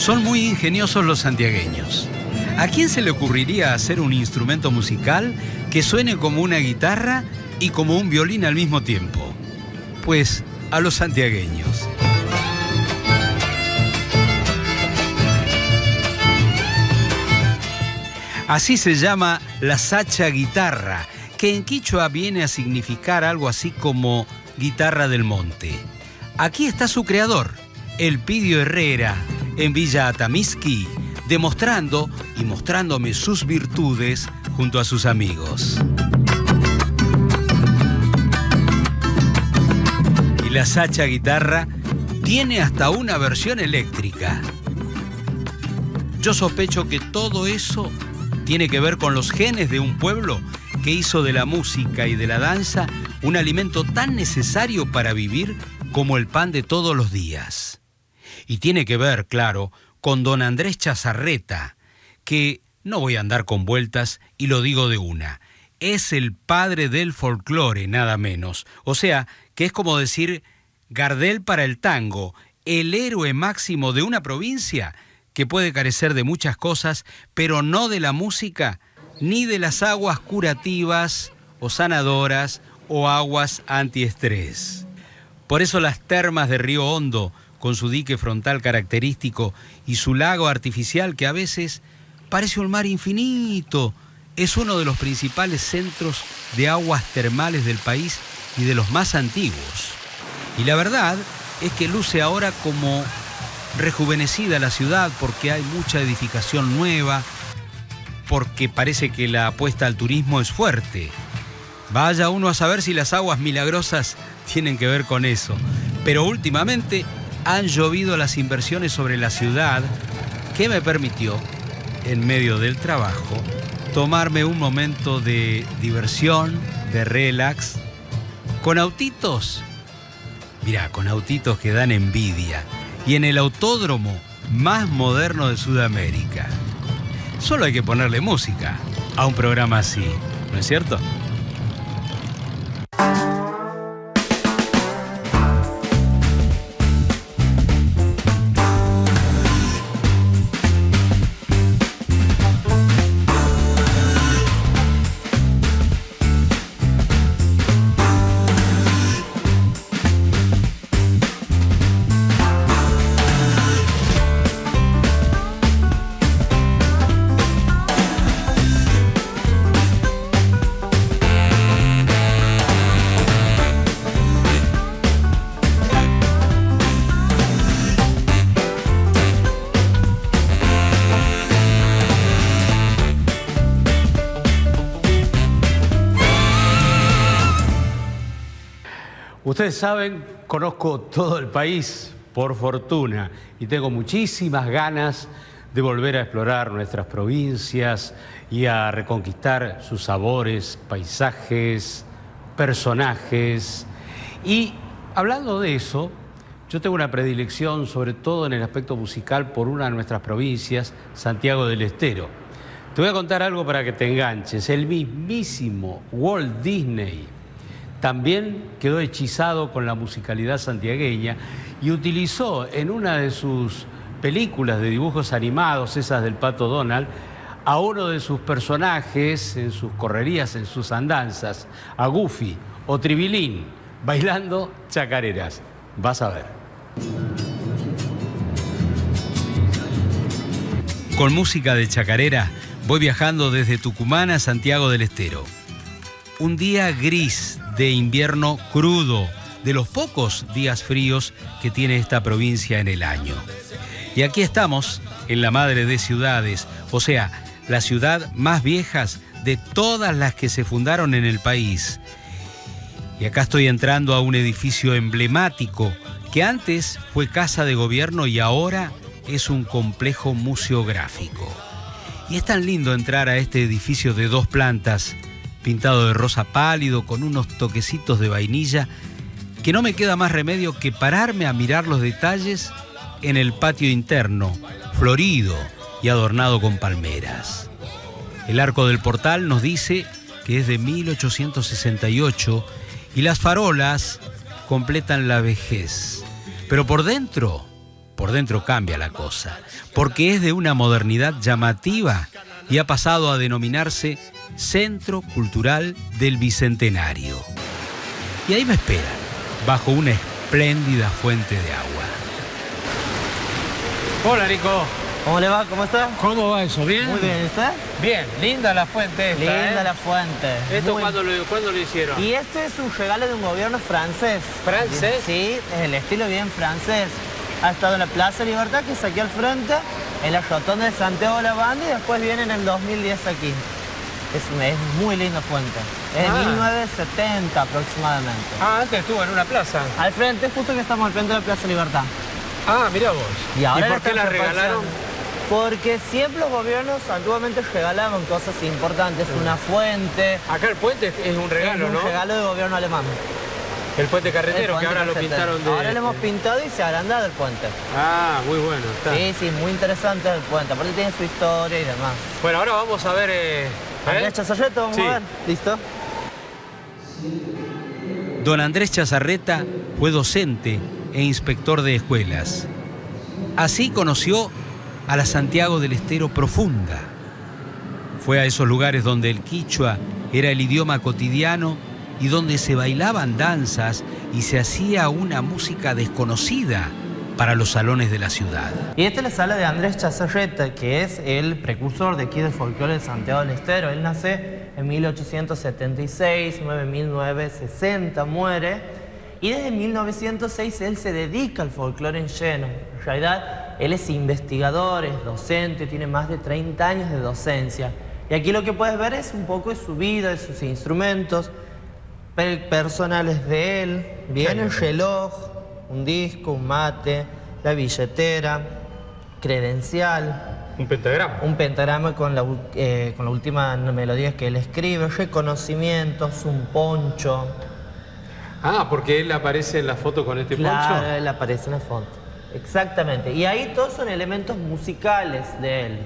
Son muy ingeniosos los santiagueños. ¿A quién se le ocurriría hacer un instrumento musical que suene como una guitarra y como un violín al mismo tiempo? Pues a los santiagueños. Así se llama la sacha guitarra, que en quichua viene a significar algo así como guitarra del monte. Aquí está su creador, Elpidio Herrera, en Villa Atamisqui, demostrando y mostrándome sus virtudes junto a sus amigos. Y la sacha guitarra tiene hasta una versión eléctrica. Yo sospecho que todo eso tiene que ver con los genes de un pueblo que hizo de la música y de la danza un alimento tan necesario para vivir como el pan de todos los días. Y tiene que ver, claro, con don Andrés Chazarreta, que no voy a andar con vueltas y lo digo de una. Es el padre del folclore, nada menos. O sea, que es como decir Gardel para el tango, el héroe máximo de una provincia que puede carecer de muchas cosas, pero no de la música, ni de las aguas curativas o sanadoras o aguas antiestrés. Por eso las termas de Río Hondo, con su dique frontal característico y su lago artificial que a veces parece un mar infinito, es uno de los principales centros de aguas termales del país y de los más antiguos. Y la verdad es que luce ahora como rejuvenecida la ciudad porque hay mucha edificación nueva, porque parece que la apuesta al turismo es fuerte. Vaya uno a saber si las aguas milagrosas tienen que ver con eso. Pero últimamente han llovido las inversiones sobre la ciudad, que me permitió, en medio del trabajo, tomarme un momento de diversión, de relax, con autitos. Mirá, con autitos que dan envidia. Y en el autódromo más moderno de Sudamérica. Solo hay que ponerle música a un programa así, ¿no es cierto? Ustedes saben, conozco todo el país, por fortuna, y tengo muchísimas ganas de volver a explorar nuestras provincias y a reconquistar sus sabores, paisajes, personajes. Y hablando de eso, yo tengo una predilección, sobre todo en el aspecto musical, por una de nuestras provincias, Santiago del Estero. Te voy a contar algo para que te enganches. El mismísimo Walt Disney también quedó hechizado con la musicalidad santiagueña y utilizó en una de sus películas de dibujos animados, esas del Pato Donald, a uno de sus personajes en sus correrías, en sus andanzas, a Goofy o Tribilín, bailando chacareras. Vas a ver. Con música de chacarera voy viajando desde Tucumán a Santiago del Estero. Un día gris de invierno crudo, de los pocos días fríos que tiene esta provincia en el año. Y aquí estamos, en la madre de ciudades, o sea, la ciudad más vieja de todas las que se fundaron en el país. Y acá estoy entrando a un edificio emblemático que antes fue casa de gobierno y ahora es un complejo museográfico. Y es tan lindo entrar a este edificio de 2 plantas, pintado de rosa pálido, con unos toquecitos de vainilla, que no me queda más remedio que pararme a mirar los detalles en el patio interno, florido y adornado con palmeras. El arco del portal nos dice que es de 1868 y las farolas completan la vejez. Pero por dentro por dentro cambia la cosa, porque es de una modernidad llamativa y ha pasado a denominarse Centro Cultural del Bicentenario. Y ahí me esperan, bajo una espléndida fuente de agua. Hola, Nico. ¿Cómo le va? ¿Cómo está? ¿Cómo va eso? ¿Bien? Muy bien, ¿está? Bien, linda la fuente esta, Linda la fuente. ¿Esto cuándo lo hicieron? Y este es un regalo de un gobierno francés. ¿Francés? Sí, es el estilo bien francés. Ha estado en la Plaza Libertad, que es aquí al frente, en la rotonda de Santiago de la Banda, y después viene en el 2010 aquí. Es muy linda fuente. Es de 1970 aproximadamente. Ah, antes estuvo en una plaza. Al frente, justo que estamos al frente de la Plaza Libertad. Ah, mirá vos. ¿Y ahora por qué la regalaron? Porque siempre los gobiernos antiguamente regalaban cosas importantes, una fuente. Acá el puente es un regalo, ¿no? Es un regalo del gobierno alemán. El puente carretero, que ahora lo pintaron de... Ahora lo hemos pintado y se ha agrandado el puente. Ah, muy bueno está. Sí, sí, muy interesante el puente. Aparte tiene su historia y demás. Bueno, ahora vamos a ver... Andrés Chazarreta, vamos a ver. ¿Listo? Don Andrés Chazarreta fue docente e inspector de escuelas. Así conoció a la Santiago del Estero profunda. Fue a esos lugares donde el quichua era el idioma cotidiano y donde se bailaban danzas y se hacía una música desconocida para los salones de la ciudad. Y esta es la sala de Andrés Chazarreta, que es el precursor de aquí del folclore de Santiago del Estero. Él nace en 1876, 1960 muere. Y desde 1906 él se dedica al folclore en lleno. En realidad, él es investigador, es docente, tiene más de 30 años de docencia. Y aquí lo que puedes ver es un poco de su vida, de sus instrumentos personales de él. Viene el reloj, un disco, un mate, la billetera, credencial. Un pentagrama. Un pentagrama con la última melodía que él escribe, reconocimientos, un poncho. Ah, porque él aparece en la foto con este poncho. Claro, él aparece en la foto. Exactamente. Y ahí todos son elementos musicales de él.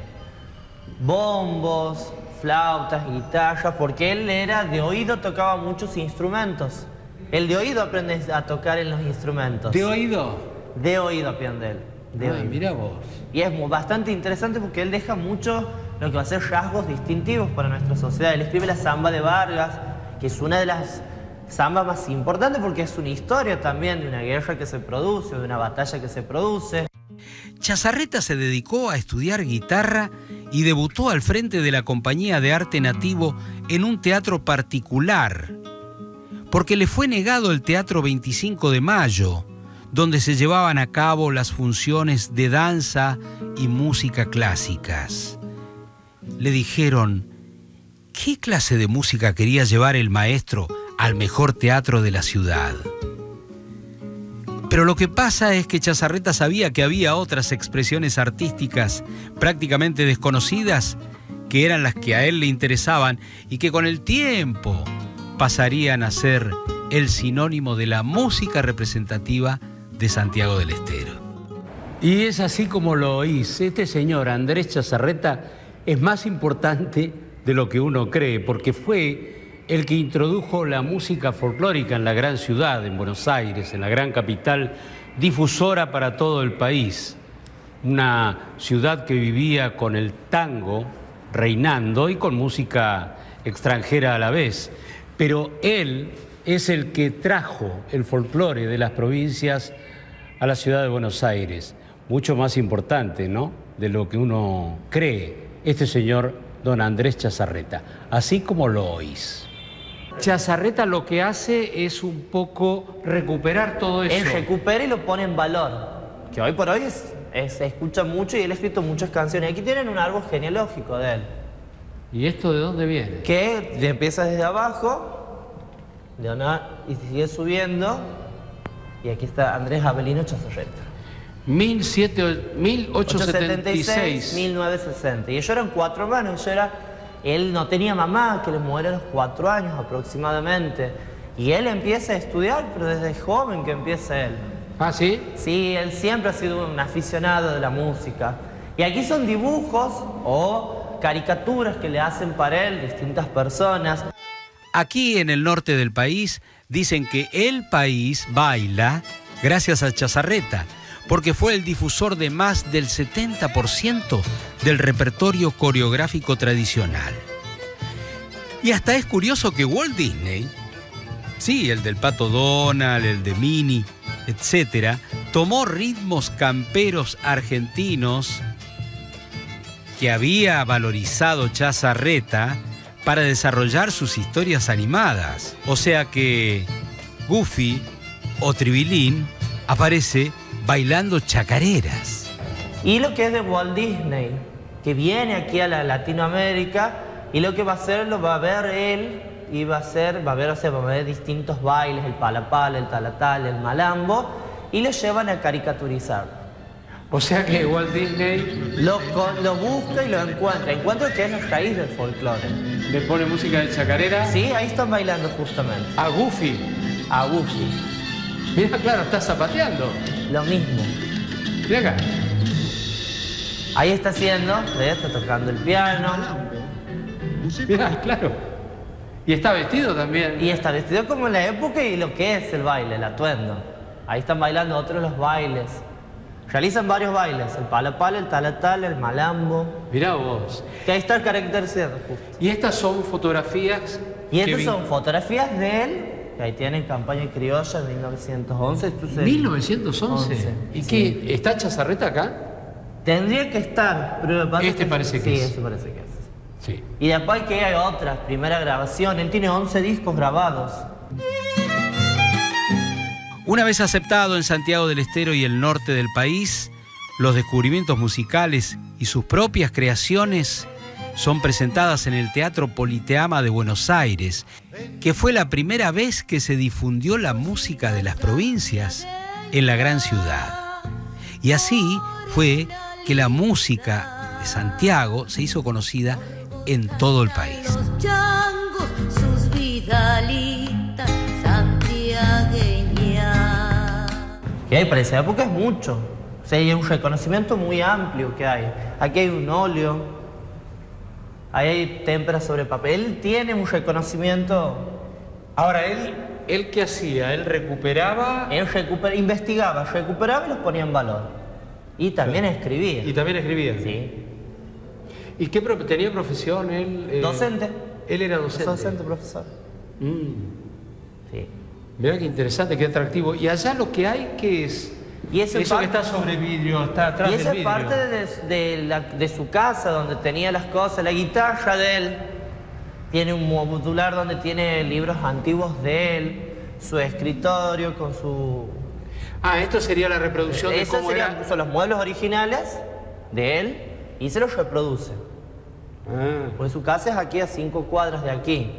Bombos, flautas, guitarras, porque él era de oído, tocaba muchos instrumentos. El de oído aprende a tocar en los instrumentos. ¿De oído? De oído aprende él. De oído. Mira vos. Y es bastante interesante porque él deja mucho lo que va a ser rasgos distintivos para nuestra sociedad. Él escribe la samba de Vargas, que es una de las samba más importante porque es una historia también de una guerra que se produce, de una batalla que se produce. Chazarreta se dedicó a estudiar guitarra y debutó al frente de la Compañía de Arte Nativo en un teatro particular, porque le fue negado el Teatro 25 de Mayo, donde se llevaban a cabo las funciones de danza y música clásicas. Le dijeron, ¿qué clase de música quería llevar el maestro al mejor teatro de la ciudad? Pero lo que pasa es que Chazarreta sabía que había otras expresiones artísticas prácticamente desconocidas que eran las que a él le interesaban y que con el tiempo pasarían a ser el sinónimo de la música representativa de Santiago del Estero. Y es así como lo oís. Este señor, Andrés Chazarreta, es más importante de lo que uno cree, porque fue el que introdujo la música folclórica en la gran ciudad, en Buenos Aires, en la gran capital, difusora para todo el país. Una ciudad que vivía con el tango reinando y con música extranjera a la vez. Pero él es el que trajo el folclore de las provincias a la ciudad de Buenos Aires. Mucho más importante, ¿no?, de lo que uno cree. Este señor, don Andrés Chazarreta, así como lo oís. Chazarreta lo que hace es un poco recuperar todo eso. Él recupera y lo pone en valor. Que hoy por hoy se escucha mucho y él ha escrito muchas canciones. Aquí tienen un árbol genealógico de él. ¿Y esto de dónde viene? Que empieza desde abajo, y sigue subiendo. Y aquí está Andrés Avelino Chazarreta. 1876. 1960. Y ellos eran 4 hermanos. Él no tenía mamá, que le muere a los 4 años aproximadamente. Y él empieza a estudiar, pero desde joven que empieza él. ¿Ah, sí? Sí, él siempre ha sido un aficionado de la música. Y aquí son dibujos o caricaturas que le hacen para él distintas personas. Aquí en el norte del país dicen que el país baila gracias a Chazarreta, porque fue el difusor de más del 70% del repertorio coreográfico tradicional. Y hasta es curioso que Walt Disney, sí, el del Pato Donald, el de Minnie, etc., tomó ritmos camperos argentinos que había valorizado Chazarreta para desarrollar sus historias animadas. O sea que Goofy o Tribilín aparece bailando chacareras. Y lo que es de Walt Disney, que viene aquí a la Latinoamérica, y lo que va a hacer, lo va a ver él, y va a ver distintos bailes, el palapala, el talatala, el malambo, y lo llevan a caricaturizar. O sea que Walt Disney Lo busca y lo encuentra que es la raíz del folclore. le pone música de chacarera Sí, ahí están bailando justamente, a Goofy. a Goofy, Mira, claro, está zapateando. lo mismo. Mira acá. Ahí está haciendo, está tocando el piano, Mira, claro. Y está vestido también. y está vestido como en la época y lo que es el baile, el atuendo. Ahí están bailando otros los bailes. Realizan varios bailes, el palapala, el talatala, el malambo, Mirá vos. que ahí está caracterizado justo. Y estas son fotografías. Y estas que son fotografías de él, que ahí tienen campaña criolla de 1911. Entonces, 1911. ¿Y sí. qué? ¿Está Chazarreta acá? Tendría que estar, pero lo que pasa Este es parece que sí, es. este parece que es. Sí. Y después que hay otras, primera grabación, él tiene 11 discos grabados. Una vez aceptado en Santiago del Estero y el norte del país, los descubrimientos musicales y sus propias creaciones son presentadas en el Teatro Politeama de Buenos Aires, que fue la primera vez que se difundió la música de las provincias en la gran ciudad. Y así fue que la música de Santiago se hizo conocida en todo el país. Los changos, sus vidalitas santiagueñas. Que hay para esa época es mucho. O sea, hay un reconocimiento muy amplio que hay. Aquí hay un óleo, ahí hay témperas sobre papel. Él tiene un reconocimiento. Ahora, ¿él qué hacía? ¿Él recuperaba? Él investigaba, recuperaba y los ponía en valor. Y también escribía. Y también escribía. Sí. ¿Y qué tenía profesión él? Docente. Él era docente. Docente, profesor. Sí. Mirá qué interesante, qué atractivo. Y allá lo que hay, ¿qué es? Y eso que está sobre vidrio, está atrás Y del esa es vidrio. parte de su casa, donde tenía las cosas. La guitarra de él tiene un modular donde tiene libros antiguos de él, su escritorio con su... Ah, esto sería la reproducción de Esos cómo era. son los muebles originales de él y se los reproduce. Ah. Pues su casa es aquí a 5 cuadras de aquí.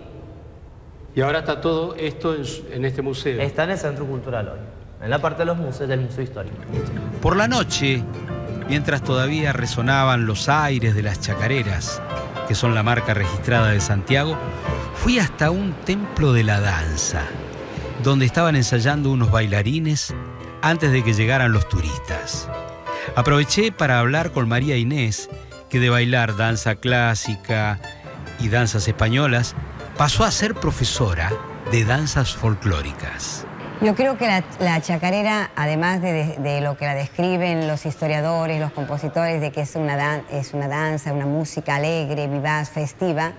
Y ahora está todo esto en este museo. Está en el Centro Cultural hoy, en la parte de los museos, del Museo Histórico. Por la noche, mientras todavía resonaban los aires de las chacareras, que son la marca registrada de Santiago, fui hasta un templo de la danza, donde estaban ensayando unos bailarines antes de que llegaran los turistas. Aproveché para hablar con María Inés, que de bailar danza clásica y danzas españolas, pasó a ser profesora de danzas folclóricas. Yo creo que la chacarera, además de lo que la describen los historiadores, los compositores, de que es una danza, una música alegre, vivaz, festiva,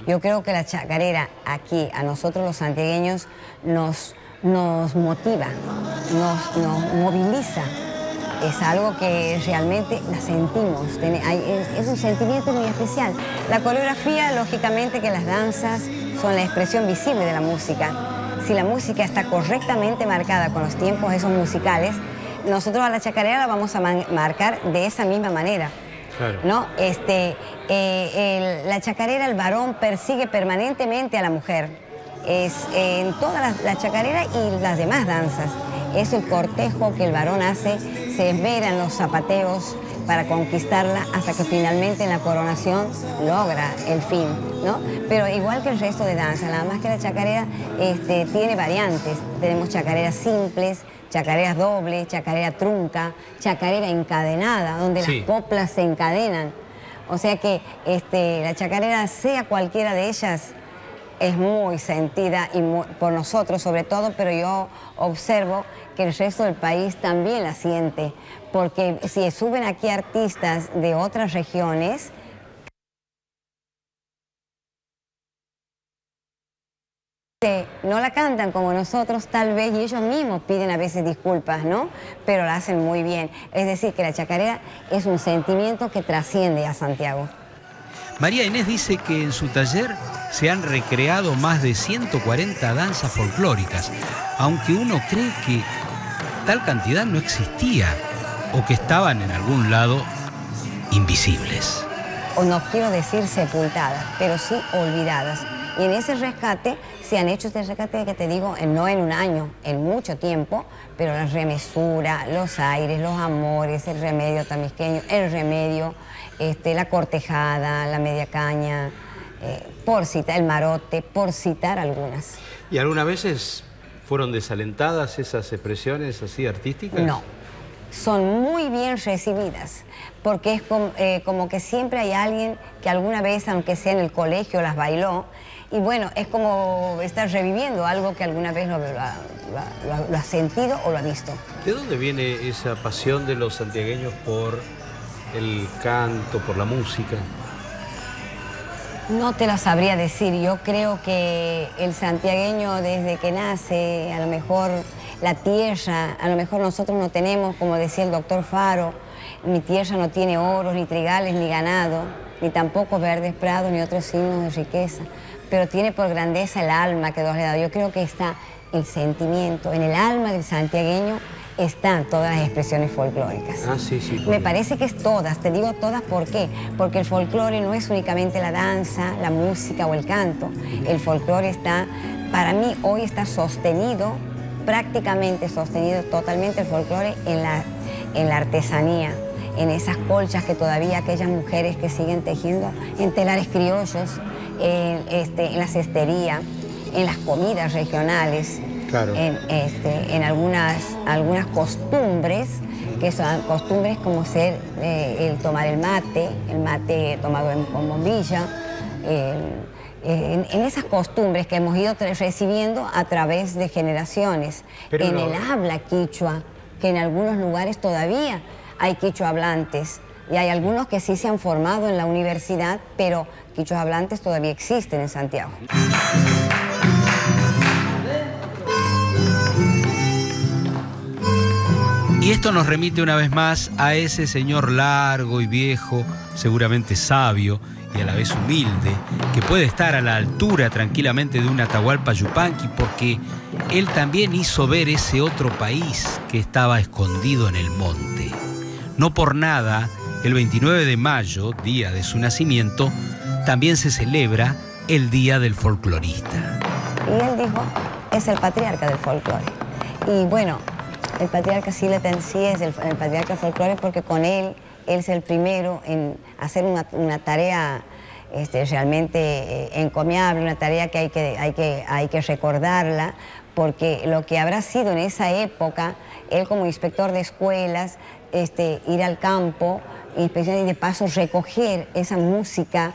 yo creo que la chacarera aquí, a nosotros los santiagueños, nos motiva, nos moviliza. Es algo que realmente la sentimos, es un sentimiento muy especial. La coreografía, lógicamente que las danzas son la expresión visible de la música. Si la música está correctamente marcada con los tiempos esos musicales, nosotros a la chacarera la vamos a marcar de esa misma manera. Claro. ¿No? La chacarera, el varón persigue permanentemente a la mujer. En toda la chacarera y las demás danzas. Es el cortejo que el varón hace, se esmera en los zapateos para conquistarla hasta que finalmente en la coronación logra el fin, ¿no? Pero igual que el resto de danza, nada más que la chacarera tiene variantes. Tenemos chacareras simples, chacareras dobles, chacarera trunca, chacarera encadenada, donde Sí. las coplas se encadenan. O sea que la chacarera, sea cualquiera de ellas, es muy sentida y por nosotros sobre todo, pero yo observo que el resto del país también la siente, porque si suben aquí artistas de otras regiones, no la cantan como nosotros tal vez, y ellos mismos piden a veces disculpas, ¿no? Pero la hacen muy bien. Es decir, que la chacarera es un sentimiento que trasciende a Santiago. María Inés dice que en su taller se han recreado más de 140 danzas folclóricas, aunque uno cree que tal cantidad no existía o que estaban en algún lado invisibles. O no quiero decir sepultadas, pero sí olvidadas. Y en ese rescate se han hecho este rescate que te digo, no en un año, en mucho tiempo, pero la remesura, los aires, los amores, el remedio tamisqueño, el remedio, la cortejada, la media caña, por citar el marote, por citar algunas. ¿Y algunas veces fueron desalentadas esas expresiones así artísticas? No, son muy bien recibidas, porque es como que siempre hay alguien que alguna vez, aunque sea en el colegio, las bailó. Y bueno, es como estar reviviendo algo que alguna vez lo ha sentido o lo ha visto. ¿De dónde viene esa pasión de los santiagueños por el canto, por la música? No te lo sabría decir. Yo creo que el santiagueño desde que nace, a lo mejor la tierra, a lo mejor nosotros no tenemos, como decía el doctor Faro, mi tierra no tiene oros, ni trigales, ni ganado, ni tampoco verdes prados, ni otros signos de riqueza, pero tiene por grandeza el alma que Dios le ha dado. Yo creo que está el sentimiento, en el alma del santiagueño están todas las expresiones folclóricas. Ah, sí, sí. Me parece que es todas, te digo todas, ¿por qué? Porque el folclore no es únicamente la danza, la música o el canto. El folclore está, para mí, hoy está sostenido, prácticamente sostenido totalmente el folclore en la artesanía, en esas colchas que todavía aquellas mujeres que siguen tejiendo en telares criollos, en la cestería, en las comidas regionales, claro, en algunas costumbres, que son costumbres como ser el tomar el mate tomado con bombilla, en esas costumbres que hemos ido recibiendo a través de generaciones. Pero en no, el habla quichua, que en algunos lugares todavía hay quichua hablantes, y hay algunos que sí se han formado en la universidad, pero quichuas hablantes todavía existen en Santiago. Y esto nos remite una vez más a ese señor largo y viejo, seguramente sabio y a la vez humilde, que puede estar a la altura tranquilamente de un Atahualpa Yupanqui, porque él también hizo ver ese otro país que estaba escondido en el monte. No por nada, el 29 de mayo, día de su nacimiento, también se celebra el Día del Folclorista. Y él dijo, es el patriarca del folclore. Y bueno, el patriarca sí es el patriarca del folclore, porque con él es el primero en hacer una tarea realmente encomiable, una tarea que hay que recordarla, porque lo que habrá sido en esa época, él como inspector de escuelas, ir al campo, inspeccionar y de paso recoger esa música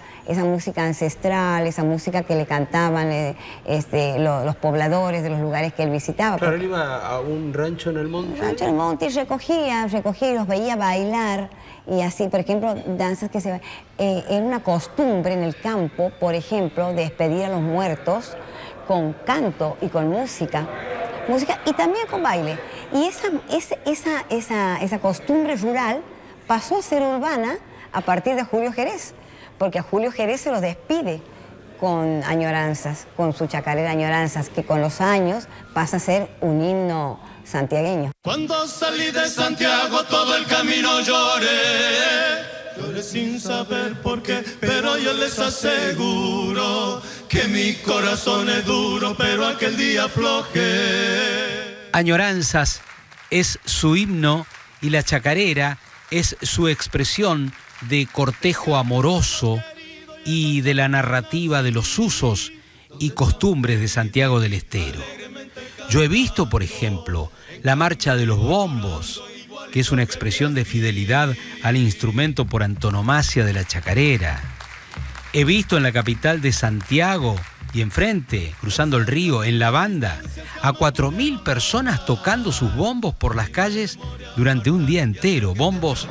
ancestral, esa música que le cantaban los pobladores de los lugares que él visitaba. Claro, él iba a un rancho en el monte. Un rancho en el monte y recogía y los veía bailar. Y así, por ejemplo, danzas que se... era una costumbre en el campo, por ejemplo, despedir a los muertos con canto y con música y también con baile. Y esa costumbre rural pasó a ser urbana a partir de Julio Jerez, porque a Julio Jerez se lo despide con añoranzas, con su chacarera Añoranzas, que con los años pasa a ser un himno santiagueño. Cuando salí de Santiago todo el camino lloré sin saber por qué, pero yo les aseguro que mi corazón es duro, pero aquel día aflojé. Añoranzas es su himno y la chacarera es su expresión de cortejo amoroso y de la narrativa de los usos y costumbres de Santiago del Estero. Yo he visto, por ejemplo, la marcha de los bombos, que es una expresión de fidelidad al instrumento por antonomasia de la chacarera. He visto en la capital de Santiago y enfrente, cruzando el río, en la banda, a 4.000 personas tocando sus bombos por las calles durante un día entero. Bombos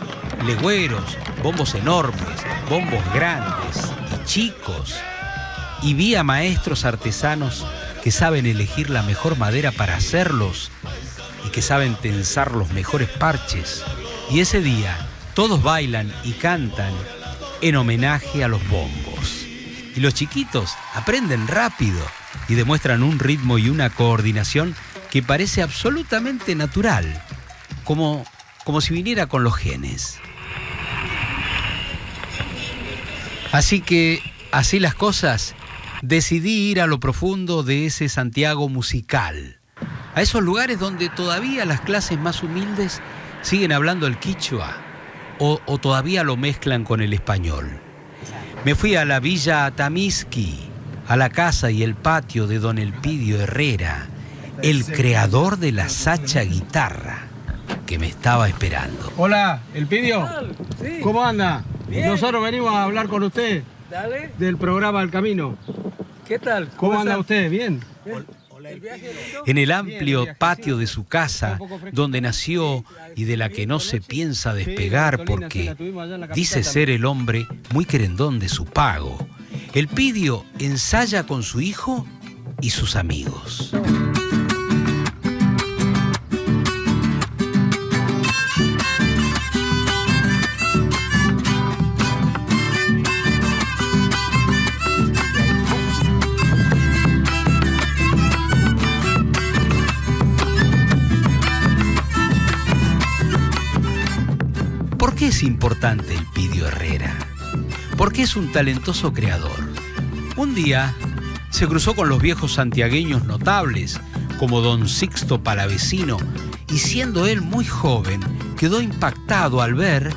legüeros, bombos enormes, bombos grandes y chicos. Y vi a maestros artesanos que saben elegir la mejor madera para hacerlos y que saben tensar los mejores parches. Y ese día todos bailan y cantan en homenaje a los bombos. Y los chiquitos aprenden rápido y demuestran un ritmo y una coordinación que parece absolutamente natural, como si viniera con los genes. Así que, así las cosas, decidí ir a lo profundo de ese Santiago musical, a esos lugares donde todavía las clases más humildes siguen hablando el quichua o todavía lo mezclan con el español. Me fui a la Villa Atamisqui, a la casa y el patio de don Elpidio Herrera, el creador de la sacha guitarra, que me estaba esperando. Hola, Elpidio. Sí. ¿Cómo anda? Bien. Nosotros venimos a hablar con usted Dale. del programa El Camino. ¿Qué tal? ¿Cómo anda está? usted? ¿Bien? ¿El viaje lindo? En el amplio patio de su casa, donde nació y de la que no se piensa despegar porque dice ser el hombre muy querendón de su pago, Elpidio ensaya con su hijo y sus amigos. ¿Por qué es importante Elpidio Herrera? Porque es un talentoso creador. Un día se cruzó con los viejos santiagueños notables, como don Sixto Palavecino, y siendo él muy joven, quedó impactado al ver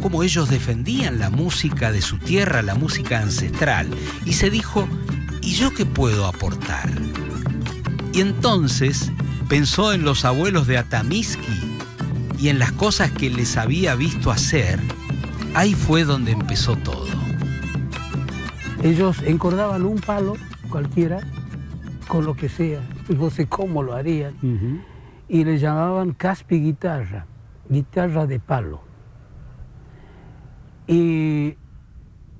cómo ellos defendían la música de su tierra, la música ancestral, y se dijo, ¿y yo qué puedo aportar? Y entonces pensó en los abuelos de Atamisqui y en las cosas que les había visto hacer. Ahí fue donde empezó todo. Ellos encordaban un palo cualquiera con lo que sea, no sé cómo lo harían, y le llamaban caspi guitarra, guitarra de palo. Y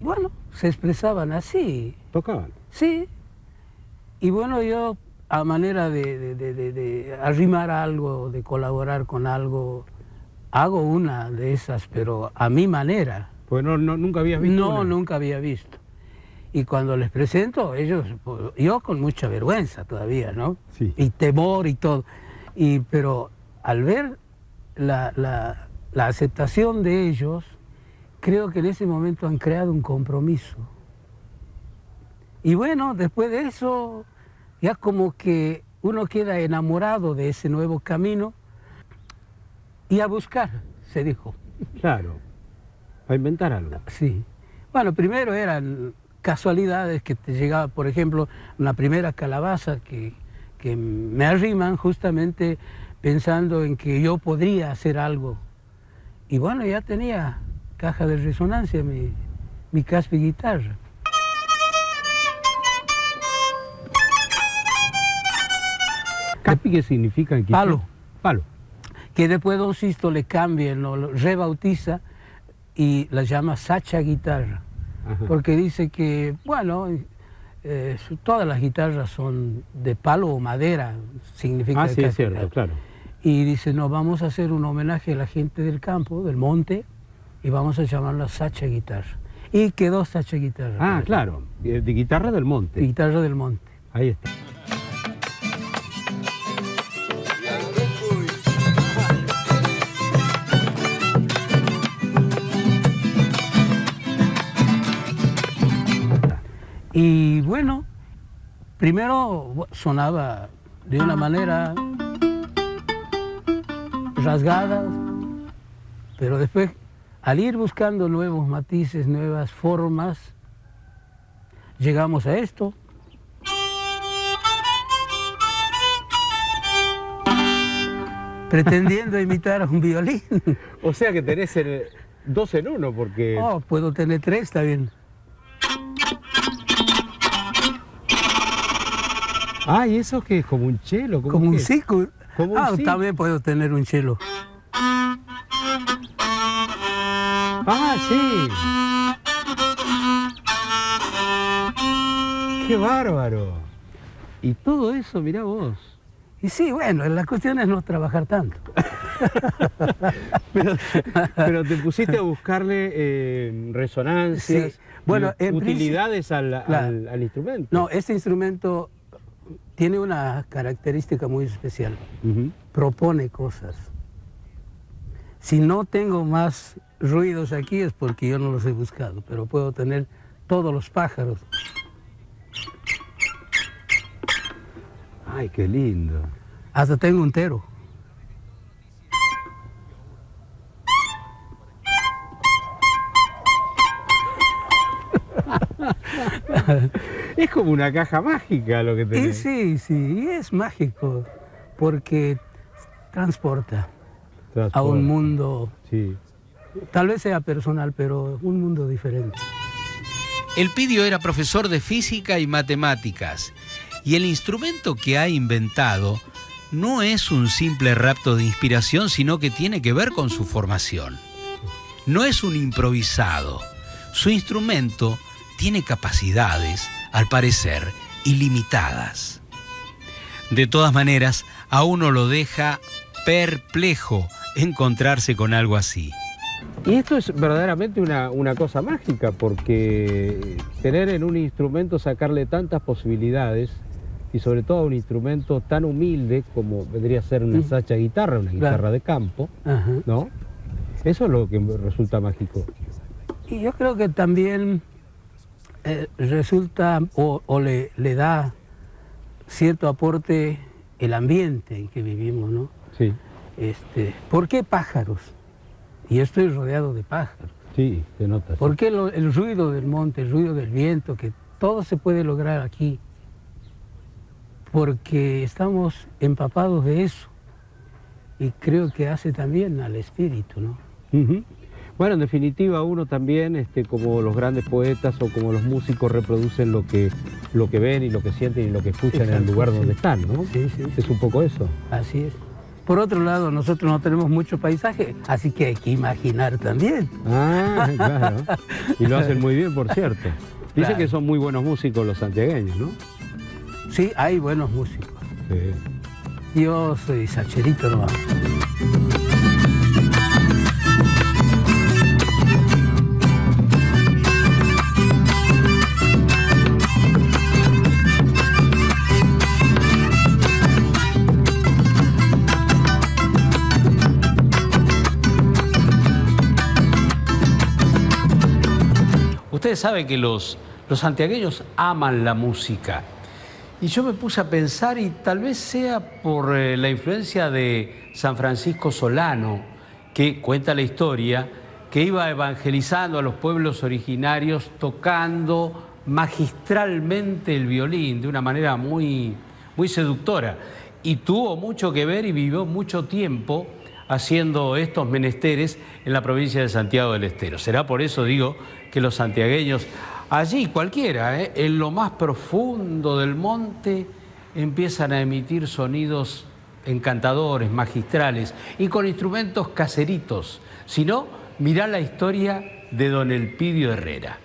bueno, se expresaban así. ¿Tocaban? Sí. Y bueno, yo a manera de arrimar algo, de colaborar con algo, hago una de esas, pero a mi manera. Pues nunca habías visto No, una. nunca había visto. Y cuando les presento, ellos, yo con mucha vergüenza todavía, ¿no? Sí. Y temor y todo. Pero al ver la aceptación de ellos, creo que en ese momento han creado un compromiso. Y bueno, después de eso, ya como que uno queda enamorado de ese nuevo camino y a buscar, se dijo. Claro, a inventar algo. Sí. Bueno, primero eran casualidades que te llegaba, por ejemplo, una primera calabaza que me arriman justamente pensando en que yo podría hacer algo. Y bueno, ya tenía caja de resonancia, mi caspi guitarra. ¿Caspi qué significa? Palo. Palo. Que después don Sisto le cambia, lo rebautiza y la llama sacha guitarra. Ajá. Porque dice que, bueno, todas las guitarras son de palo o madera, significa... Ah, sí, es cierto, claro. Y dice, no, vamos a hacer un homenaje a la gente del campo, del monte, y vamos a llamarla sacha guitarra. Y quedó sacha guitarra. Ah, claro, de guitarra del monte. De guitarra del monte. Ahí está. Y bueno, primero sonaba de una manera rasgada, pero después, al ir buscando nuevos matices, nuevas formas, llegamos a esto. Pretendiendo imitar a un violín. O sea que tenés el 2 en 1, porque... Oh, puedo tener 3 también. Ah, ¿y eso qué es? ¿Como un cello? Como un qué? siku. Como un siku. También puedo tener un cello. Ah, sí. ¡Qué bárbaro! Y todo eso, mirá vos. Y sí, bueno, la cuestión es no trabajar tanto. pero te pusiste a buscarle resonancias, Sí. Bueno, en utilidades al instrumento. No, este instrumento tiene una característica muy especial. Propone cosas. Si no tengo más ruidos aquí es porque yo no los he buscado, pero puedo tener todos los pájaros. Ay, qué lindo. Hasta tengo un tero. Es como una caja mágica lo que Y tenés. sí, es mágico, porque transporta a Transporte. un mundo, Sí. tal vez sea personal, pero un mundo diferente. Elpidio era profesor de física y matemáticas, y el instrumento que ha inventado no es un simple rapto de inspiración, sino que tiene que ver con su formación. No es un improvisado. Su instrumento tiene capacidades, al parecer, ilimitadas. De todas maneras, a uno lo deja perplejo encontrarse con algo así. Y esto es verdaderamente una cosa mágica, porque tener en un instrumento, sacarle tantas posibilidades, y sobre todo a un instrumento tan humilde como vendría a ser una sacha guitarra, una guitarra de campo, ¿no? Eso es lo que resulta mágico. Y yo creo que también resulta o le da cierto aporte el ambiente en que vivimos, ¿no? Sí. ¿Por qué pájaros? Y estoy rodeado de pájaros. Sí, se nota. ¿Por qué el ruido del monte, el ruido del viento, que todo se puede lograr aquí? Porque estamos empapados de eso. Y creo que hace también al espíritu, ¿no? Bueno, en definitiva, uno también, como los grandes poetas o como los músicos, reproducen lo que ven y lo que sienten y lo que escuchan en el lugar donde están, ¿no? Sí. Es un poco eso. Así es. Por otro lado, nosotros no tenemos mucho paisaje, así que hay que imaginar también. Ah, claro. Y lo hacen muy bien, por cierto. Dicen Claro. que son muy buenos músicos los santiagueños, ¿no? Sí, hay buenos músicos. Sí. Yo soy sacherito nomás. Ustedes saben que los santiagueños aman la música. Y yo me puse a pensar, y tal vez sea por la influencia de San Francisco Solano, que cuenta la historia, que iba evangelizando a los pueblos originarios tocando magistralmente el violín de una manera muy seductora. Y tuvo mucho que ver y vivió mucho tiempo haciendo estos menesteres en la provincia de Santiago del Estero. Será por eso, digo, que los santiagueños, allí cualquiera, en lo más profundo del monte, empiezan a emitir sonidos encantadores, magistrales, y con instrumentos caseritos. Si no, mirá la historia de don Elpidio Herrera.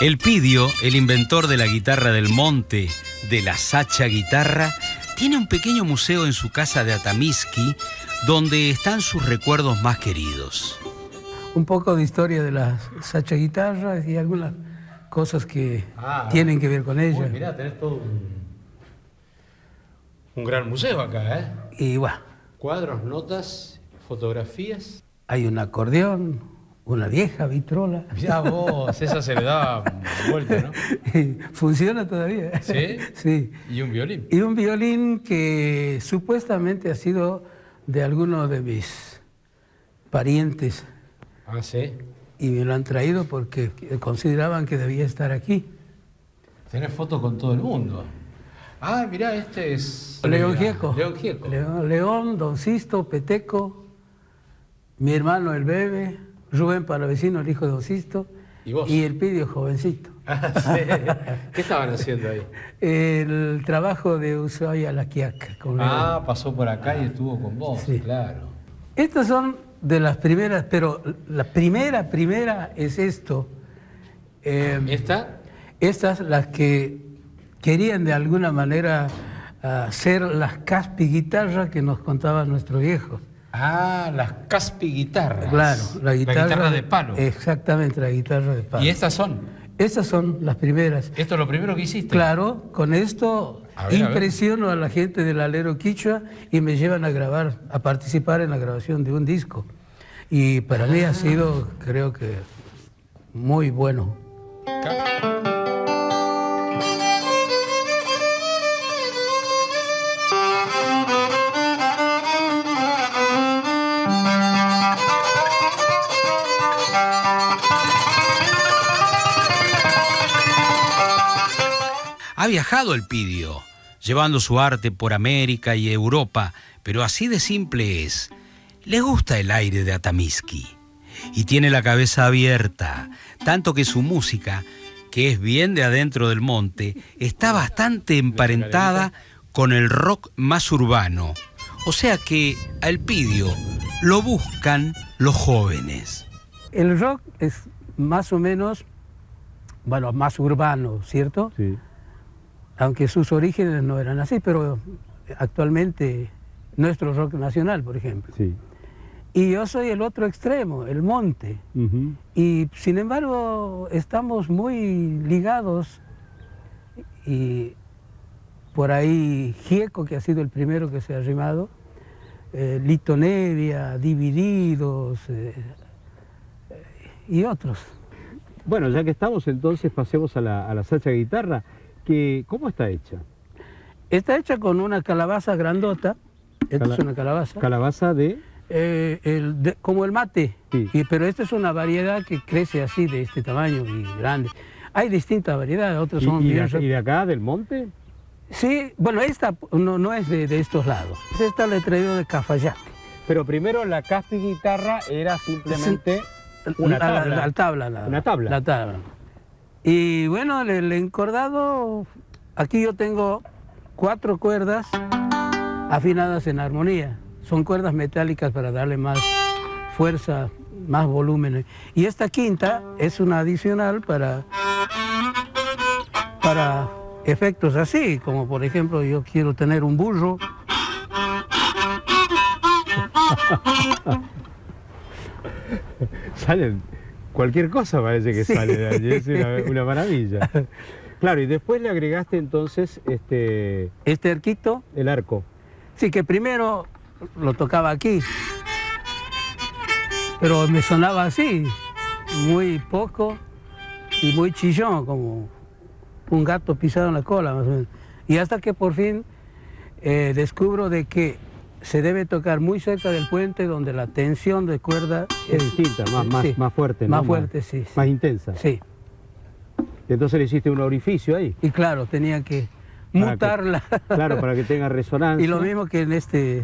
Elpidio, el inventor de la guitarra del monte, de la sacha guitarra, tiene un pequeño museo en su casa de Atamisqui, donde están sus recuerdos más queridos. Un poco de historia de la sacha guitarra y algunas cosas que tienen que ver con ella. Uy, mirá, tenés todo un gran museo acá, ¿eh? Y bueno, Cuadros, notas, fotografías. hay un acordeón, una vieja vitrola. Mirá vos, esa se le da vuelta, ¿no? Funciona todavía. ¿Sí? Sí. Y un violín. Y un violín que supuestamente ha sido de alguno de mis parientes. Ah, sí. Y me lo han traído porque consideraban que debía estar aquí. Tenés fotos con todo el mundo. Ah, mirá, este es... León Gieco. León Gieco. León, Don Sisto, Peteco, mi hermano el Bebe, Rubén Palavecino, el hijo de Don Sisto, ¿Y vos? Y el Pidio jovencito. Sí. ¿Qué estaban haciendo ahí? El trabajo de Ushuaia a La Quiaca. Pasó por acá y estuvo con vos, sí. Claro. Estas son de las primeras, pero la primera es esto. ¿Esta? Estas las que querían de alguna manera ser las caspi guitarras que nos contaban nuestros viejos. Las caspi guitarras. Claro, la guitarra de palo. Exactamente, la guitarra de palo. ¿Y estas son? Estas son las primeras. ¿Esto es lo primero que hiciste? Claro, con esto impresiono a la gente del alero quichua y me llevan a grabar, a participar en la grabación de un disco. Y para mí ha sido, creo que, muy bueno. Ha viajado el Pidio, llevando su arte por América y Europa, pero así de simple es. Le gusta el aire de Atamisqui y tiene la cabeza abierta, tanto que su música, que es bien de adentro del monte, está bastante emparentada con el rock más urbano. O sea que a el Pidio lo buscan los jóvenes. El rock es más o menos, bueno, más urbano, ¿cierto? Sí. Aunque sus orígenes no eran así, pero actualmente nuestro rock nacional, por ejemplo. Sí. Y yo soy el otro extremo, el monte. Uh-huh. Y sin embargo estamos muy ligados. Y por ahí Gieco, que ha sido el primero que se ha arrimado, Lito Nevia, Divididos y otros. Bueno, ya que estamos, entonces pasemos a la sacha guitarra. ¿Cómo está hecha? Está hecha con una calabaza grandota. Esta es una calabaza. ¿Calabaza de? Como el mate. Sí. Pero esta es una variedad que crece así, de este tamaño y grande. Hay distintas variedades, otras son ¿Y bien... de acá, del monte? Sí, bueno, esta no es de estos lados. Esta la he traído de Cafayate. Pero primero la caspi guitarra era simplemente una tabla. La tabla. Y bueno, el encordado, aquí yo tengo 4 cuerdas afinadas en armonía. Son cuerdas metálicas para darle más fuerza, más volumen. Y esta quinta es una adicional para efectos así, como por ejemplo yo quiero tener un burro. Salen, cualquier cosa parece que sale de allí, es una maravilla. Claro, y después le agregaste entonces este arquito. El arco. Sí, que primero lo tocaba aquí, pero me sonaba así, muy poco y muy chillón, como un gato pisado en la cola, más o menos. Y hasta que por fin descubro de que se debe tocar muy cerca del puente, donde la tensión de cuerda es distinta, más fuerte, más ¿no? fuerte, sí. Más intensa. Sí. Y entonces le hiciste un orificio ahí. Y claro, tenía que mutarla. Claro, para que tenga resonancia. Y lo mismo que en este,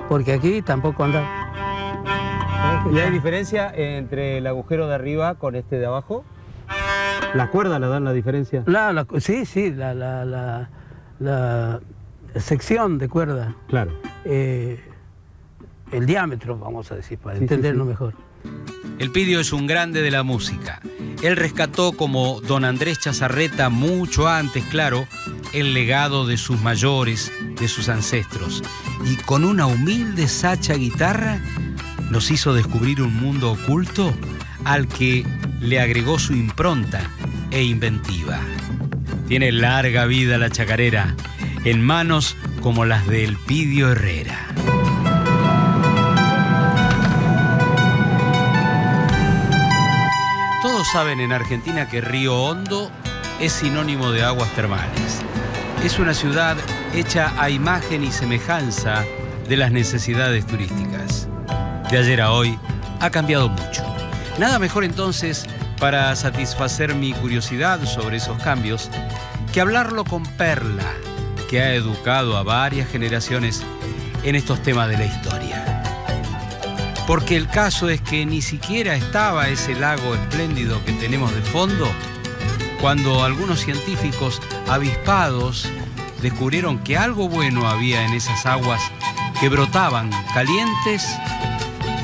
porque aquí tampoco anda. ¿Y hay diferencia entre el agujero de arriba con este de abajo? ¿La cuerda le dan la diferencia? Sí, la sección de cuerda. Claro. El diámetro, vamos a decir, para entenderlo mejor. El Pidio es un grande de la música. Él rescató, como don Andrés Chazarreta mucho antes, claro, el legado de sus mayores, de sus ancestros. Y con una humilde sacha guitarra nos hizo descubrir un mundo oculto al que le agregó su impronta e inventiva. Tiene larga vida la chacarera, en manos como las del Pidio Herrera. Todos saben en Argentina que Río Hondo es sinónimo de aguas termales. Es una ciudad hecha a imagen y semejanza de las necesidades turísticas. De ayer a hoy ha cambiado mucho. Nada mejor entonces para satisfacer mi curiosidad sobre esos cambios que hablarlo con Perla, que ha educado a varias generaciones en estos temas de la historia. Porque el caso es que ni siquiera estaba ese lago espléndido que tenemos de fondo cuando algunos científicos avispados descubrieron que algo bueno había en esas aguas que brotaban calientes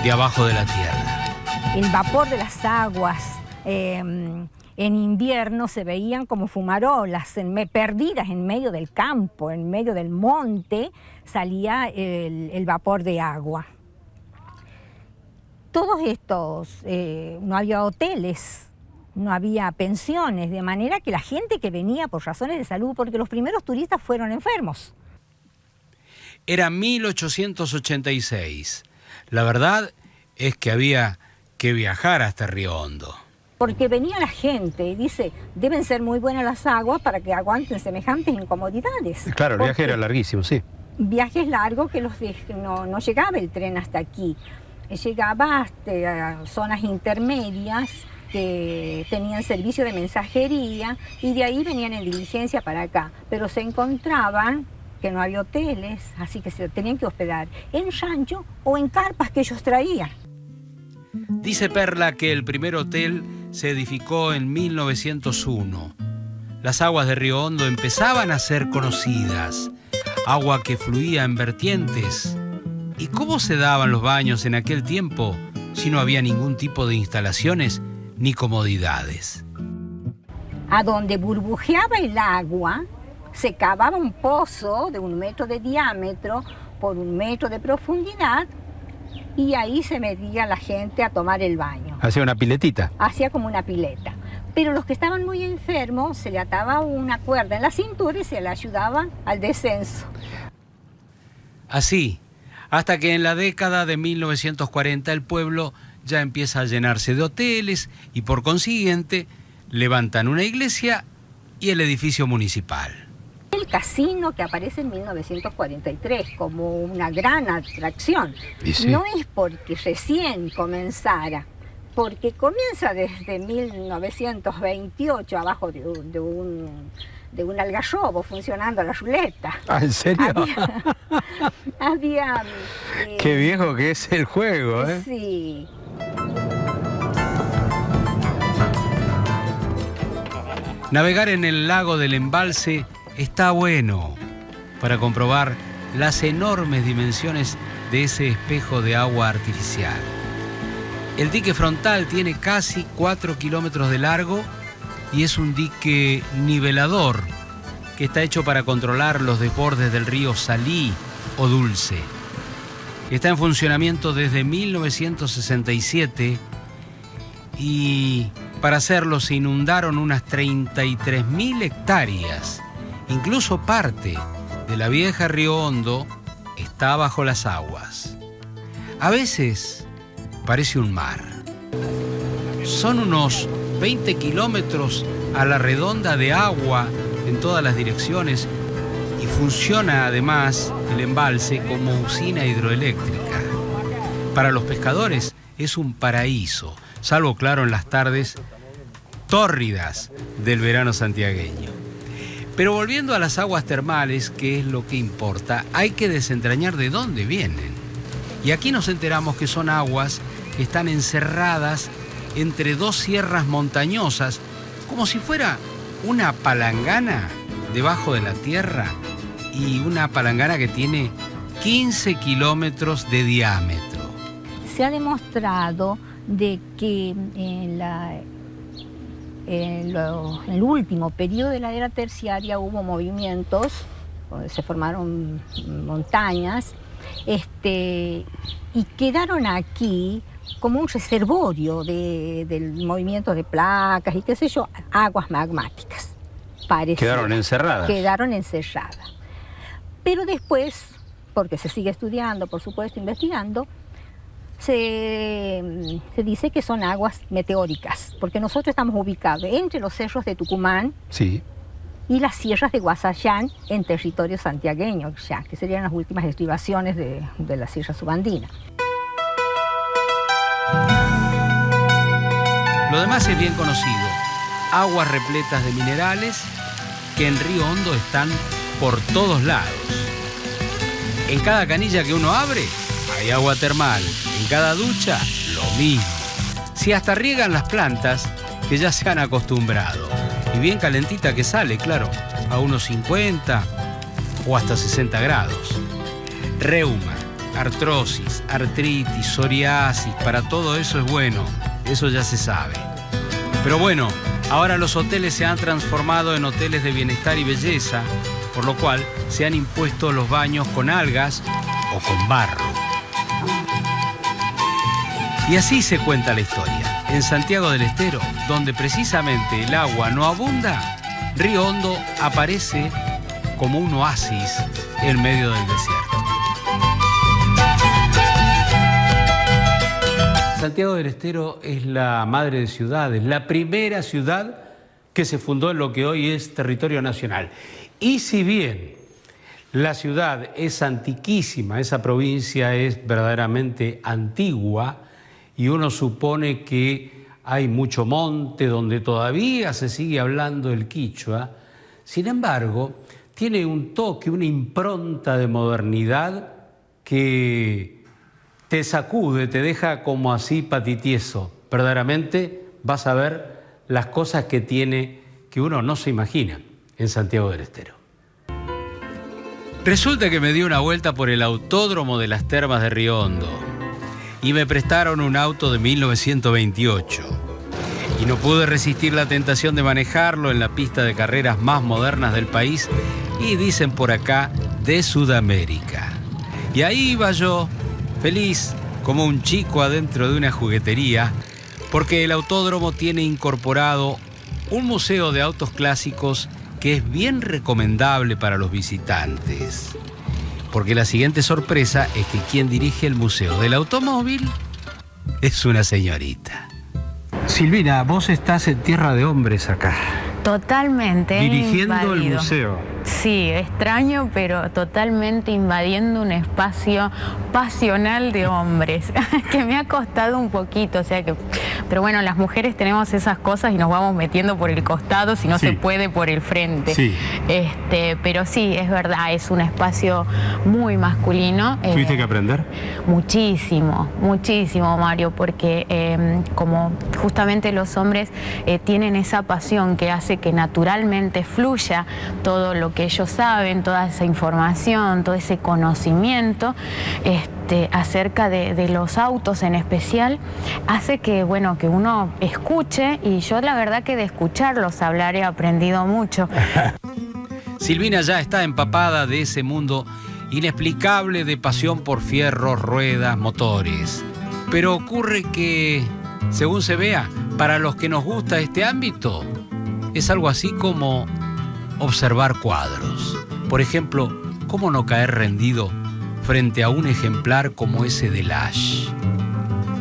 de abajo de la tierra. El vapor de las aguas en invierno se veían como fumarolas perdidas en medio del campo, en medio del monte, salía el vapor de agua. Todos estos, no había hoteles, no había pensiones, de manera que la gente que venía por razones de salud, porque los primeros turistas fueron enfermos. Era 1886. La verdad es que había que viajar hasta Río Hondo. Porque venía la gente y dice, deben ser muy buenas las aguas para que aguanten semejantes incomodidades. Claro, el viaje era larguísimo, sí. Viajes largos que no llegaba el tren hasta aquí. Llegaba hasta zonas intermedias que tenían servicio de mensajería y de ahí venían en diligencia para acá. Pero se encontraban que no había hoteles, así que se tenían que hospedar en rancho o en carpas que ellos traían. Dice Perla que el primer hotel se edificó en 1901. Las aguas de Río Hondo empezaban a ser conocidas, agua que fluía en vertientes. ¿Y cómo se daban los baños en aquel tiempo si no había ningún tipo de instalaciones ni comodidades? A donde burbujeaba el agua, se cavaba un pozo de 1 metro de diámetro por 1 metro de profundidad y ahí se metía la gente a tomar el baño. Hacía una piletita. Hacía como una pileta. Pero los que estaban muy enfermos se le ataba una cuerda en la cintura y se le ayudaba al descenso. Así, hasta que en la década de 1940 el pueblo ya empieza a llenarse de hoteles y por consiguiente levantan una iglesia y el edificio municipal. El casino que aparece en 1943 como una gran atracción, sí, no es porque recién comenzara, porque comienza desde 1928 abajo de un algarrobo funcionando la ruleta. ¿Ah, en serio? Había qué viejo que es el juego, ¿eh? Sí. Navegar en el lago del embalse está bueno para comprobar las enormes dimensiones de ese espejo de agua artificial. El dique frontal tiene casi 4 kilómetros de largo y es un dique nivelador que está hecho para controlar los desbordes del río Salí o Dulce. Está en funcionamiento desde 1967 y para hacerlo se inundaron unas 33.000 hectáreas. Incluso parte de la vieja Río Hondo está bajo las aguas. A veces parece un mar. Son unos 20 kilómetros a la redonda de agua en todas las direcciones y funciona además el embalse como usina hidroeléctrica. Para los pescadores es un paraíso, salvo claro en las tardes tórridas del verano santiagueño. Pero volviendo a las aguas termales, que es lo que importa, hay que desentrañar de dónde vienen. Y aquí nos enteramos que son aguas que están encerradas entre 2 sierras montañosas, como si fuera una palangana debajo de la tierra, y una palangana que tiene 15 kilómetros de diámetro. Se ha demostrado de que en el último periodo de la era terciaria hubo movimientos, se formaron montañas, y quedaron aquí como un reservorio del movimiento de placas y qué sé yo, aguas magmáticas. Quedaron encerradas. Quedaron encerradas. Pero después, porque se sigue estudiando, por supuesto, investigando, se dice que son aguas meteóricas, porque nosotros estamos ubicados entre los cerros de Tucumán, sí, y las sierras de Guasayán en territorio santiagueño, ya, que serían las últimas estribaciones de la sierra subandina. Lo demás es bien conocido. Aguas repletas de minerales que en Río Hondo están por todos lados. En cada canilla que uno abre, Hay agua termal. En cada ducha, lo mismo. Si hasta riegan las plantas, que ya se han acostumbrado. Y bien calentita que sale, claro, a unos 50 o hasta 60 grados. Reuma, artrosis, artritis, psoriasis, para todo eso es bueno. Eso ya se sabe. Pero bueno, ahora los hoteles se han transformado en hoteles de bienestar y belleza, por lo cual se han impuesto los baños con algas o con barro. Y así se cuenta la historia. En Santiago del Estero, donde precisamente el agua no abunda, Río Hondo aparece como un oasis en medio del desierto. Santiago del Estero es la madre de ciudades, la primera ciudad que se fundó en lo que hoy es territorio nacional. Y si bien la ciudad es antiquísima, esa provincia es verdaderamente antigua, y uno supone que hay mucho monte donde todavía se sigue hablando el quichua, sin embargo, tiene un toque, una impronta de modernidad que te sacude, te deja como así patitieso. Verdaderamente vas a ver las cosas que tiene que uno no se imagina en Santiago del Estero. Resulta que me di una vuelta por el autódromo de las Termas de Río Hondo y me prestaron un auto de 1928. Y no pude resistir la tentación de manejarlo en la pista de carreras más modernas del país y dicen por acá de Sudamérica. Y ahí iba yo, feliz como un chico adentro de una juguetería, porque el autódromo tiene incorporado un museo de autos clásicos que es bien recomendable para los visitantes. Porque la siguiente sorpresa es que quien dirige el Museo del Automóvil es una señorita. Silvina, vos estás en tierra de hombres acá. Totalmente. Dirigiendo invadido. el museo. Sí, extraño, pero totalmente invadiendo un espacio pasional de hombres, que me ha costado un poquito, o sea que... Pero bueno, las mujeres tenemos esas cosas y nos vamos metiendo por el costado, si no se puede por el frente. Sí. Pero sí, es verdad, es un espacio muy masculino. ¿Tuviste que aprender? Muchísimo, muchísimo, Mario, porque como justamente los hombres tienen esa pasión que hace que naturalmente fluya todo lo que ellos saben, toda esa información, todo ese conocimiento acerca de los autos en especial, hace que, bueno, que uno escuche, y yo la verdad que de escucharlos hablar he aprendido mucho. Silvina ya está empapada de ese mundo inexplicable de pasión por fierros, ruedas, motores. Pero ocurre que, según se vea, para los que nos gusta este ámbito, es algo así como observar cuadros. Por ejemplo, ¿cómo no caer rendido frente a un ejemplar como ese de Lash?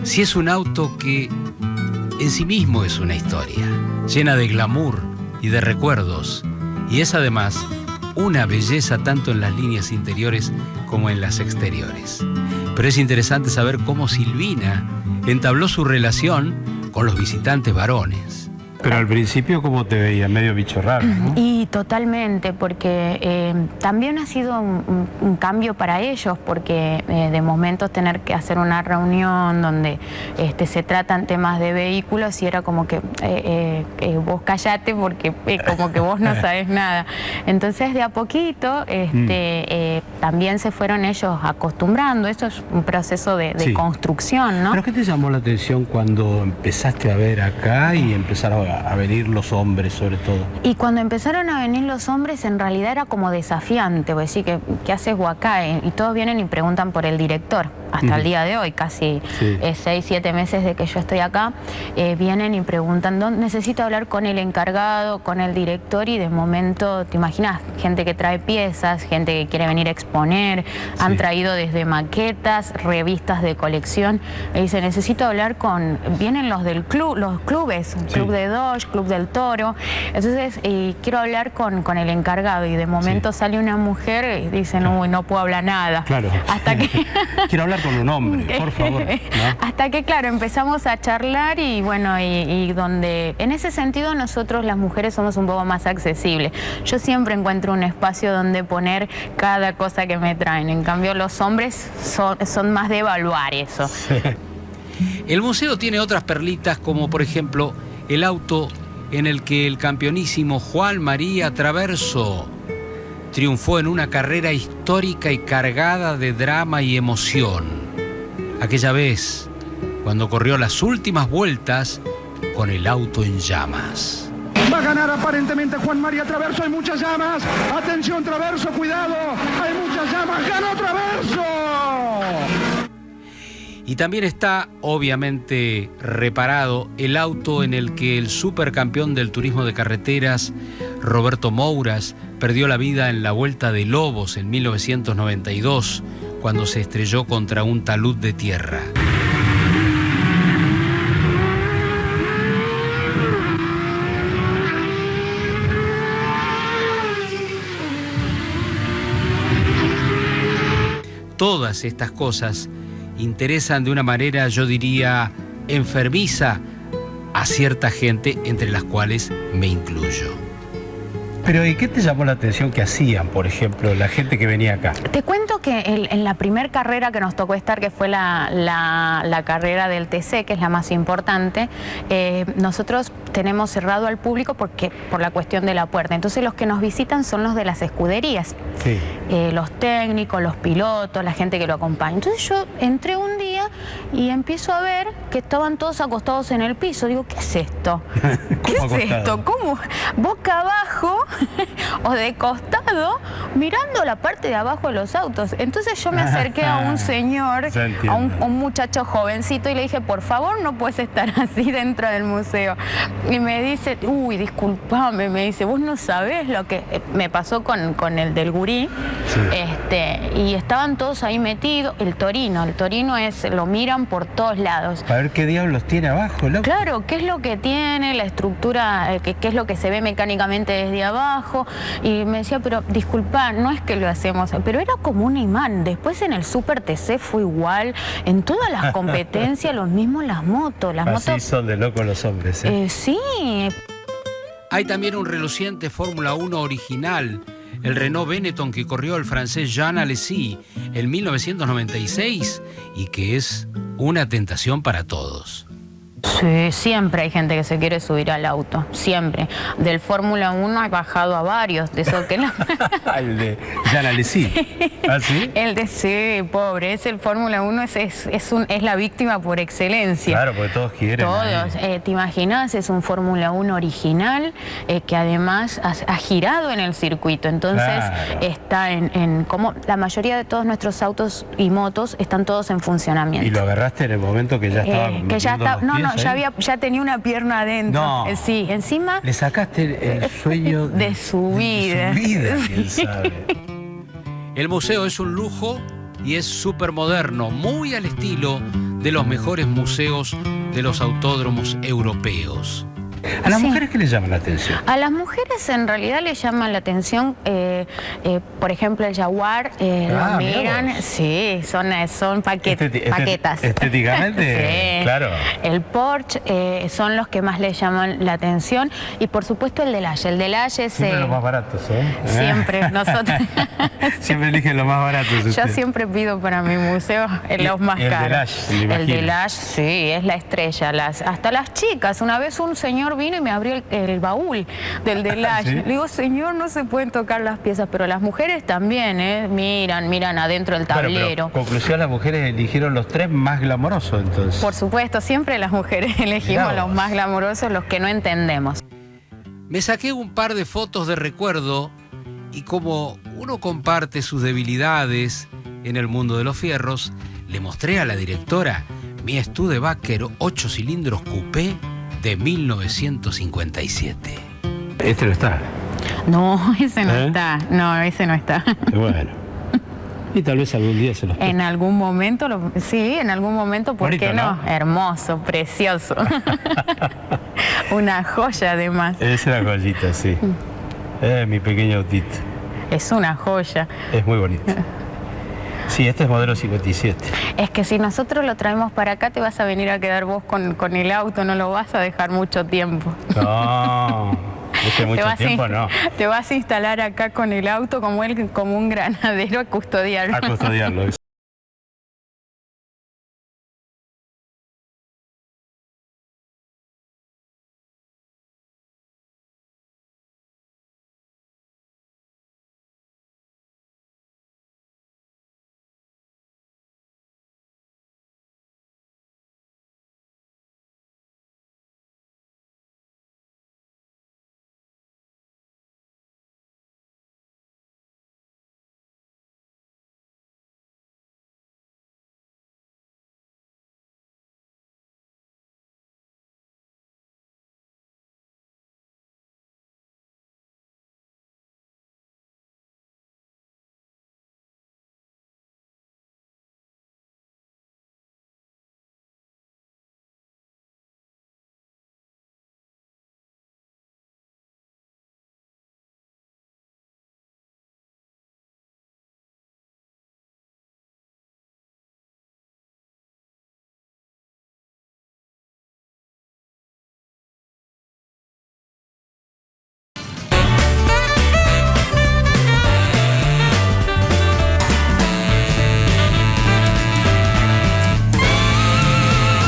Si es un auto que en sí mismo es una historia, llena de glamour y de recuerdos, y es además una belleza tanto en las líneas interiores como en las exteriores. Pero es interesante saber cómo Silvina entabló su relación con los visitantes varones. Pero al principio, ¿cómo te veía? Medio bicho raro, ¿no? Y totalmente, porque también ha sido un cambio para ellos, porque de momentos tener que hacer una reunión donde se tratan temas de vehículos y era como que vos callate porque como que vos no sabés nada. Entonces de a poquito también se fueron ellos acostumbrando. Esto es un proceso de construcción, ¿no? ¿Pero qué te llamó la atención cuando empezaste a ver acá y empezaron a venir los hombres, sobre todo? Y cuando empezaron a venir los hombres, en realidad era como desafiante, pues sí, ¿qué haces vos acá? Y todos vienen y preguntan por el director. Hasta el día de hoy, casi 6, 7 meses de que yo estoy acá, vienen y preguntan, necesito hablar con el encargado, con el director, y de momento, te imaginas, gente que trae piezas, gente que quiere venir a exponer, han traído desde maquetas, revistas de colección, y dicen, necesito hablar vienen los del club, los clubes, Club de Dodge, Club del Toro, entonces quiero hablar con el encargado, y de momento sale una mujer y dicen, uy, no puedo hablar nada. Claro. Hasta que... Quiero hablar hablar con un hombre, por favor. ¿No? Hasta que, claro, empezamos a charlar y bueno, y donde, en ese sentido nosotros las mujeres somos un poco más accesibles. Yo siempre encuentro un espacio donde poner cada cosa que me traen. En cambio, los hombres son más de evaluar eso. Sí. El museo tiene otras perlitas, como por ejemplo el auto en el que el campeonísimo Juan María Traverso triunfó en una carrera histórica y cargada de drama y emoción. Aquella vez, cuando corrió las últimas vueltas con el auto en llamas. Va a ganar aparentemente Juan María Traverso, hay muchas llamas. Atención Traverso, cuidado, hay muchas llamas, ¡ganó Traverso! Y también está, obviamente, reparado el auto en el que el supercampeón del turismo de carreteras, Roberto Mouras, perdió la vida en la Vuelta de Lobos en 1992, cuando se estrelló contra un talud de tierra. Todas estas cosas interesan de una manera, yo diría, enfermiza a cierta gente, entre las cuales me incluyo. Pero ¿y qué te llamó la atención que hacían, por ejemplo, la gente que venía acá? Te cuento que en la primer carrera que nos tocó estar, que fue la carrera del TC, que es la más importante, nosotros tenemos cerrado al público por la cuestión de la puerta. Entonces los que nos visitan son los de las escuderías, sí. Los técnicos, los pilotos, la gente que lo acompaña. Entonces yo entré un día y empiezo a ver que estaban todos acostados en el piso. Digo, ¿qué es esto? ¿Qué es esto? ¿Cómo? Boca abajo o de costado, mirando la parte de abajo de los autos. Entonces yo me acerqué a un señor, a un muchacho jovencito, y le dije, por favor, no puedes estar así dentro del museo. Y me dice, uy, disculpame, me dice, vos no sabés lo que me pasó con el del gurí. Sí. Y estaban todos ahí metidos. El Torino lo miran por todos lados. A ver qué diablos tiene abajo, loco. Claro, qué es lo que tiene, la estructura, qué es lo que se ve mecánicamente desde abajo. Y me decía, pero disculpa, no es que lo hacemos, pero era como un imán. Después en el Super TC fue igual, en todas las competencias, los mismos las motos. Así son de locos los hombres, ¿eh? Sí. Hay también un reluciente Fórmula 1 original, el Renault Benetton, que corrió el francés Jean Alesi en 1996 y que es una tentación para todos. Sí, siempre hay gente que se quiere subir al auto, siempre. Del Fórmula 1 he bajado a varios, de eso que El de Jean Alesi. ¿Ah, sí? El de sí, pobre, el Fórmula 1 es la víctima por excelencia. Claro, porque todos quieren. Todos, ¿te imaginas? Es un Fórmula 1 original que además ha girado en el circuito. Entonces claro. Está como la mayoría de todos nuestros autos y motos están todos en funcionamiento. ¿Y lo agarraste en el momento que ya estaba ya tenía una pierna adentro. No. Sí, encima... Le sacaste el sueño de su vida. ¿Quién sabe? El museo es un lujo y es súper moderno, muy al estilo de los mejores museos de los autódromos europeos. ¿A las mujeres qué les llama la atención? A las mujeres en realidad les llama la atención, por ejemplo, el Jaguar, lo miran, sí, son paquetas. Estéticamente, sí. Claro. El Porsche son los que más les llaman la atención, y por supuesto el Delage. El Delage es... Siempre los más baratos, ¿eh? Siempre, nosotros... Siempre eligen los más baratos. Yo siempre pido para mi museo los más caros. El Delage, sí, es la estrella. Hasta las chicas, una vez un señor vino y me abrió el baúl del Delage. ¿Sí? Le digo, señor, no se pueden tocar las piezas, pero las mujeres también, miran adentro del tablero. Pero conclusión, las mujeres eligieron los tres más glamorosos, entonces. Por supuesto, siempre las mujeres elegimos los más glamorosos, los que no entendemos. Me saqué un par de fotos de recuerdo y como uno comparte sus debilidades en el mundo de los fierros, le mostré a la directora mi Studebaker 8 cilindros coupé de 1957. ¿Este no está? No, ese no está. No, ese no está. Bueno. Y tal vez algún día se los En algún momento, sí, en algún momento, ¿por bonito, qué no? Hermoso, precioso. Una joya además. Es una joyita, sí. Mi pequeño autito. Es una joya. Es muy bonito. Sí, este es modelo 57. Es que si nosotros lo traemos para acá, te vas a venir a quedar vos con el auto, no lo vas a dejar mucho tiempo. No, mucho tiempo no. Te vas a instalar acá con el auto como un granadero a custodiarlo. A custodiarlo.